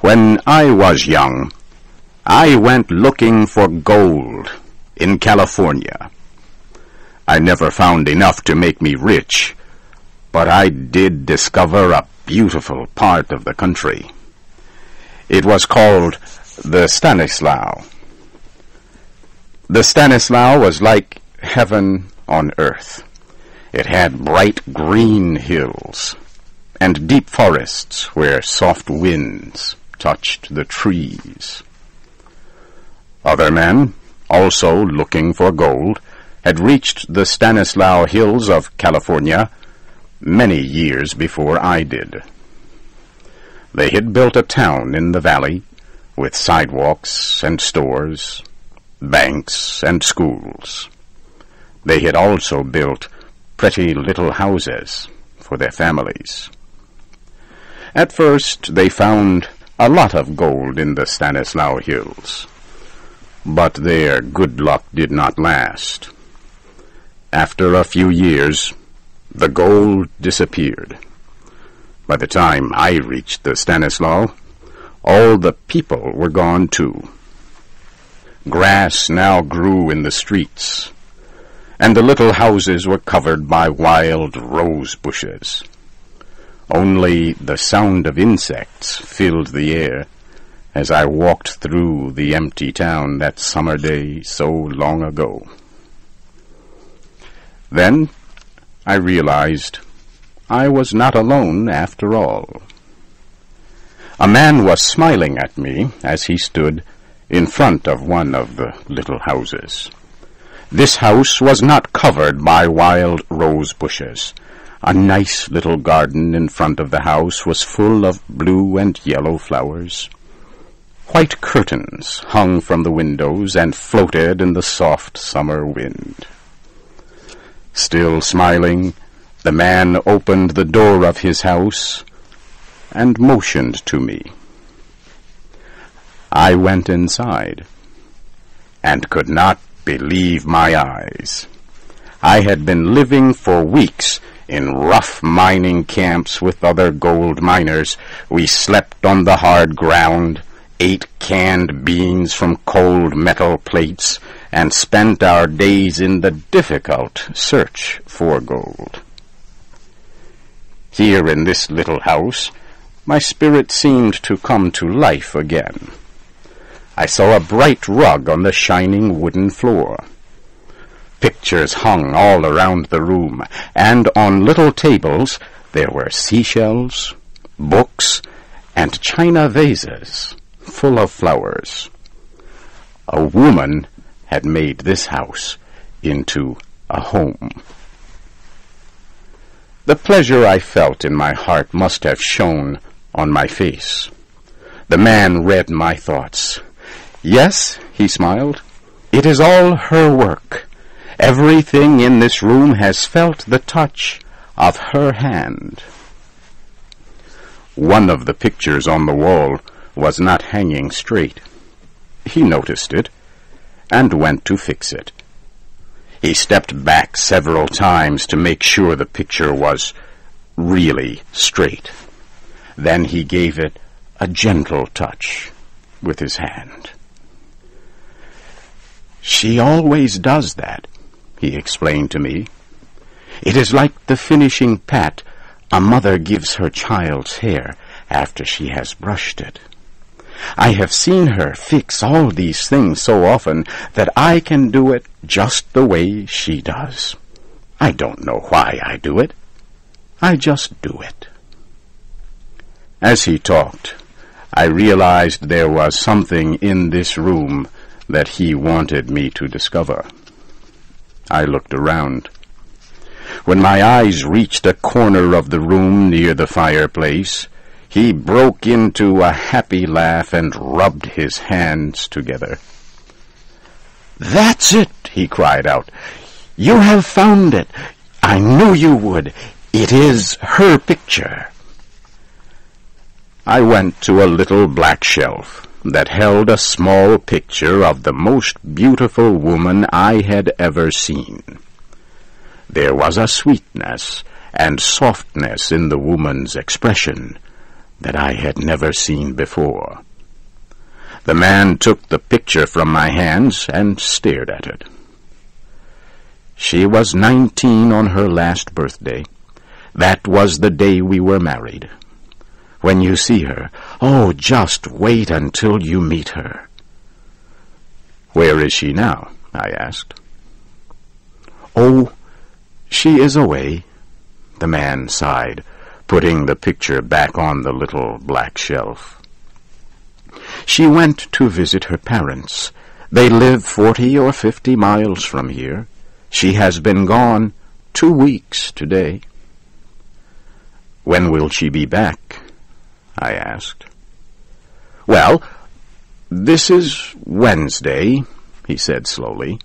When I was young, I went looking for gold in California. I never found enough to make me rich, but I did discover a beautiful part of the country. It was called the Stanislaus. The Stanislaus was like heaven on earth. It had bright green hills and deep forests where soft winds touched the trees. Other men, also looking for gold, had reached the Stanislaus Hills of California many years before I did. They had built a town in the valley with sidewalks and stores, banks and schools. They had also built pretty little houses for their families. At first they found a lot of gold in the Stanislaus Hills, but their good luck did not last. After a few years, the gold disappeared. By the time I reached the Stanislaus, all the people were gone too. Grass now grew in the streets, and the little houses were covered by wild rose bushes. Only the sound of insects filled the air as I walked through the empty town that summer day so long ago. Then I realized I was not alone after all. A man was smiling at me as he stood in front of one of the little houses. This house was not covered by wild rose bushes. A nice little garden in front of the house was full of blue and yellow flowers. White curtains hung from the windows and floated in the soft summer wind. Still smiling, the man opened the door of his house and motioned to me. I went inside and could not believe my eyes. I had been living for weeks in rough mining camps with other gold miners. We slept on the hard ground, ate canned beans from cold metal plates, and spent our days in the difficult search for gold. Here in this little house, my spirit seemed to come to life again. I saw a bright rug on the shining wooden floor. Pictures hung all around the room, and on little tables there were seashells, books, and china vases full of flowers. A woman had made this house into a home. The pleasure I felt in my heart must have shone on my face. The man read my thoughts. Yes, he smiled, it is all her work. Everything in this room has felt the touch of her hand. One of the pictures on the wall was not hanging straight. He noticed it and went to fix it. He stepped back several times to make sure the picture was really straight. Then he gave it a gentle touch with his hand. She always does that, he explained to me. It is like the finishing pat a mother gives her child's hair after she has brushed it. I have seen her fix all these things so often that I can do it just the way she does. I don't know why I do it. I just do it. As he talked, I realized there was something in this room that he wanted me to discover. I looked around. When my eyes reached a corner of the room near the fireplace, he broke into a happy laugh and rubbed his hands together. "That's it!" he cried out. "You have found it! I knew you would! It is her picture!" I went to a little black shelf that held a small picture of the most beautiful woman I had ever seen. There was a sweetness and softness in the woman's expression that I had never seen before. The man took the picture from my hands and stared at it. She was 19 on her last birthday. That was the day we were married. When you see her, oh, just wait until you meet her. Where is she now? I asked. Oh, she is away, the man sighed, putting the picture back on the little black shelf. She went to visit her parents. They live 40 or 50 miles from here. She has been gone 2 weeks today. When will she be back? I asked. Well, this is Wednesday, he said slowly.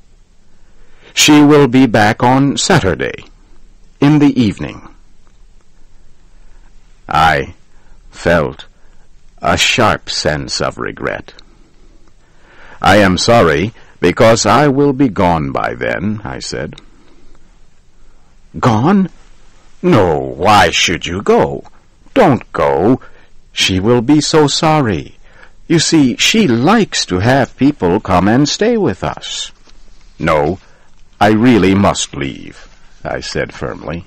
She will be back on Saturday, in the evening. I felt a sharp sense of regret. I am sorry, because I will be gone by then, I said. Gone? No, why should you go? Don't go. She will be so sorry. You see, she likes to have people come and stay with us. No, I really must leave, I said firmly.